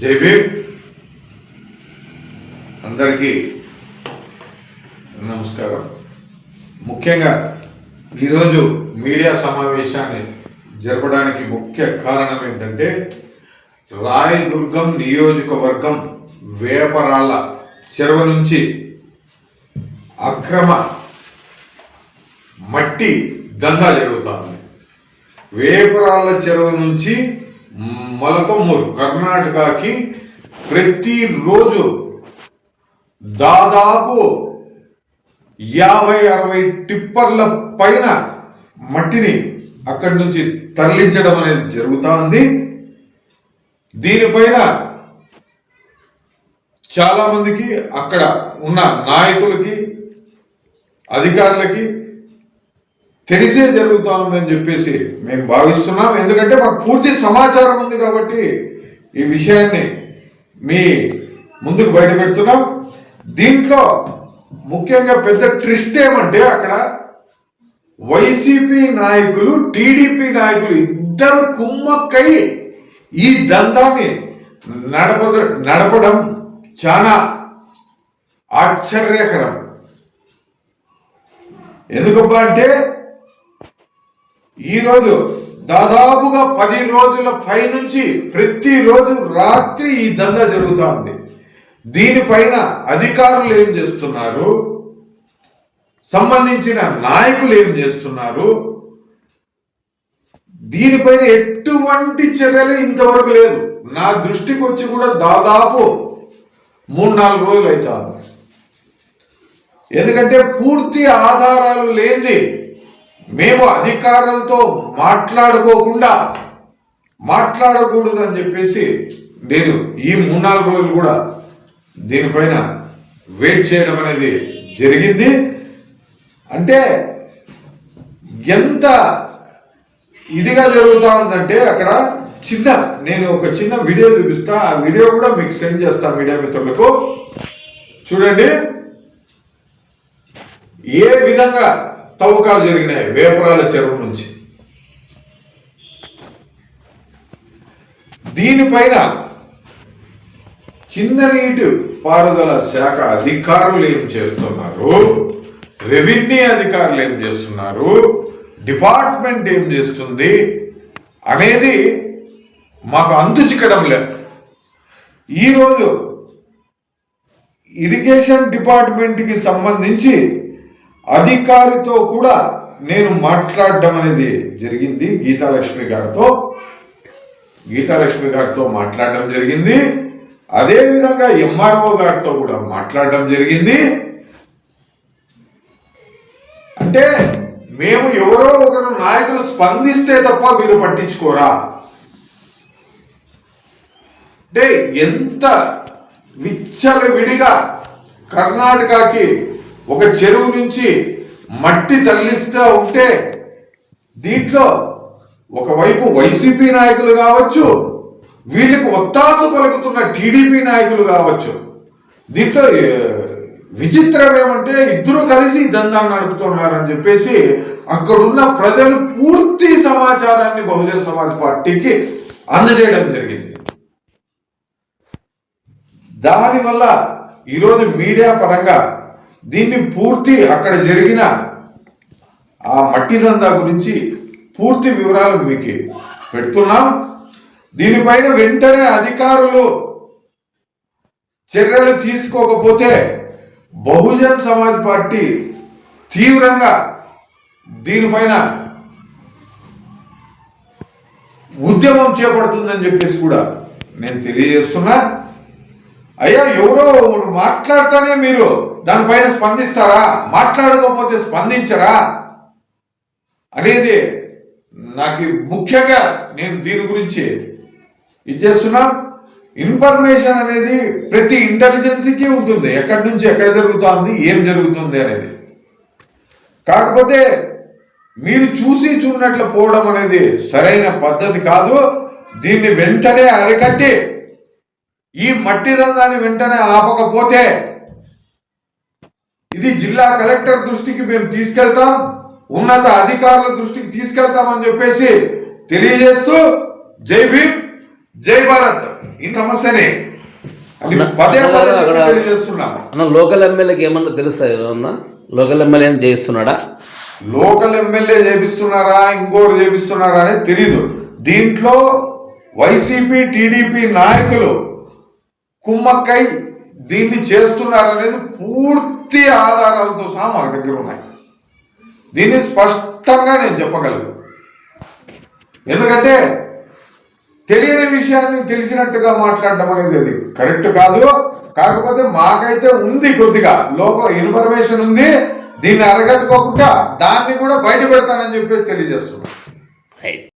జై భీమ్. అందరికీ నమస్కారం. ముఖ్యంగా ఈరోజు మీడియా సమావేశాన్ని జరపడానికి ముఖ్య కారణం ఏంటంటే రాయదుర్గం నియోజకవర్గం వేపరాళ్ళ చెరువు నుంచి అక్రమ మట్టి దందా జరుగుతుంది. వేపరాళ్ళ చెరువు నుంచి మొలకమూరు కర్ణాటకకి ప్రతిరోజు దాదాపు 50-60 టిప్పర్ల పైన మట్టిని అక్కడి నుంచి తరలించడం అనేది జరుగుతూ ఉంది. దీనిపైన చాలా మందికి అక్కడ ఉన్న నాయకులకి అధికారులకి తెలిసే జరుగుతూ ఉందని చెప్పేసి మేము భావిస్తున్నాం. ఎందుకంటే మాకు పూర్తి సమాచారం ఉంది కాబట్టి ఈ విషయాన్ని మీ ముందుకు బయట పెడుతున్నాం. దీంట్లో ముఖ్యంగా పెద్ద ట్విస్ట్ ఏమంటే అక్కడ వైసీపీ నాయకులు టీడీపీ నాయకులు ఇద్దరు కుమ్మక్కై ఈ దందాన్ని నడపడం చాలా ఆశ్చర్యకరం. ఎందుకబ్బా అంటే ఈరోజు దాదాపుగా 10 రోజుల పైనుంచి ప్రతిరోజు రాత్రి ఈ దందా జరుగుతూ ఉంది. దీనిపైన అధికారులు ఏం చేస్తున్నారు, సంబంధించిన నాయకులు ఏం చేస్తున్నారు, దీనిపైన ఎటువంటి చర్యలు ఇంతవరకు లేదు. నా దృష్టికి వచ్చి కూడా దాదాపు 3-4 రోజులు అవుతుంది. ఎందుకంటే పూర్తి ఆధారాలు లేనిది మేము అధికారులతో మాట్లాడకూడదు అని చెప్పేసి నేను ఈ 3-4 రోజులు కూడా దీనిపైన వెయిట్ చేయడం అనేది జరిగింది. అంటే ఎంత ఇదిగా జరుగుతూ ఉందంటే అక్కడ నేను ఒక చిన్న వీడియో చూపిస్తా. ఆ వీడియో కూడా మీకు సెండ్ చేస్తా మీడియా మిత్రులకు. చూడండి ఏ విధంగా తవ్వకాలు జరిగినాయి వేపరాల చెరువు నుంచి. దీనిపైన చిన్న నీటి పారుదల శాఖ అధికారులు ఏం చేస్తున్నారు, రెవెన్యూ అధికారులు ఏం చేస్తున్నారు, డిపార్ట్మెంట్ ఏం చేస్తుంది అనేది మాకు అంతు చిక్కడం లేదు. ఈరోజు ఇరిగేషన్ డిపార్ట్మెంట్కి సంబంధించి అధికారితో కూడా నేను మాట్లాడడం అనేది జరిగింది. గీతాలక్ష్మి గారితో మాట్లాడడం జరిగింది. అదేవిధంగా ఎంఆర్ఓ గారితో కూడా మాట్లాడడం జరిగింది. అంటే మేము ఎవరో ఒకరు నాయకులు స్పందిస్తే తప్ప మీరు పట్టించుకోరా అంటే ఎంత విచ్చలవిడిగా కర్ణాటకకి ఒక చెరువు నుంచి మట్టి తరలిస్తూ ఉంటే దీంట్లో ఒకవైపు వైసీపీ నాయకులు కావచ్చు, వీళ్ళకి ఒత్తాసు పలుకుతున్న టీడీపీ నాయకులు కావచ్చు. దీంట్లో విచిత్రం ఏమంటే ఇద్దరు కలిసి దందా నడుపుతున్నారని చెప్పేసి అక్కడున్న ప్రజలు పూర్తి సమాచారాన్ని బహుజన సమాజ్ పార్టీకి అందజేయడం జరిగింది. దానివల్ల ఈరోజు మీడియా పరంగా దీన్ని పూర్తి అక్కడ జరిగిన ఆ మట్టి దందా గురించి పూర్తి వివరాలు మీకు పెడుతున్నాం. దీనిపైన వెంటనే అధికారులు చర్యలు తీసుకోకపోతే బహుజన్ సమాజ్ పార్టీ తీవ్రంగా దీనిపైన ఉద్యమం చేపడుతుందని చెప్పేసి కూడా నేను తెలియజేస్తున్నా. అయ్యా ఎవరో మాట్లాడితేనే మీరు దానిపైన స్పందిస్తారా, మాట్లాడకపోతే స్పందించరా అనేది నాకు ముఖ్యంగా నేను దీని గురించి ఇచ్చేస్తున్నా. ఇన్ఫర్మేషన్ అనేది ప్రతి ఇంటెలిజెన్సీకి ఉంటుంది, ఎక్కడి నుంచి ఎక్కడ జరుగుతుంది, ఏం జరుగుతుంది అనేది. కాకపోతే మీరు చూసినట్లు పోవడం అనేది సరైన పద్ధతి కాదు. దీన్ని వెంటనే అరికట్టి ఈ మట్టి దందాన్ని వెంటనే ఆపకపోతే ఇది జిల్లా కలెక్టర్ దృష్టికి మేము తీసుకెళ్తాం, ఉన్నత అధికారుల దృష్టికి తీసుకెళ్తామని చెప్పేసి తెలియజేస్తూ జై భీమ్. జై భారత్ ఈ సమస్యని అది పదే పదే చెప్పి తెలియజేస్తున్నా. అన్న లోకల్ ఎమ్మెల్యేకి ఏమన్నా తెలుసా? ఏమన్నా లోకల్ ఎమ్మెల్యే ఏం చేయిస్తున్నాడా? లోకల్ ఎమ్మెల్యే చేపిస్తున్నారా ఇంకోరు చేపిస్తున్నారా అనేది తెలీదు. దీంట్లో వైసీపీ టీడీపీ నాయకులు కుమ్మక్కై దీన్ని చేస్తున్నారనేది పూర్తి ఆధారాలతో సహా మా దగ్గర ఉన్నాయి. దీన్ని స్పష్టంగా నేను చెప్పగలను. ఎందుకంటే తెలియని విషయాన్ని తెలిసినట్టుగా మాట్లాడడం అనేది అది కరెక్ట్ కాదు. కాకపోతే మాకైతే ఉంది, కొద్దిగా లోపల ఇన్ఫర్మేషన్ ఉంది. దీన్ని అరగట్టుకోకుండా దాన్ని కూడా బయట పెడతానని చెప్పేసి తెలియజేస్తున్నాం.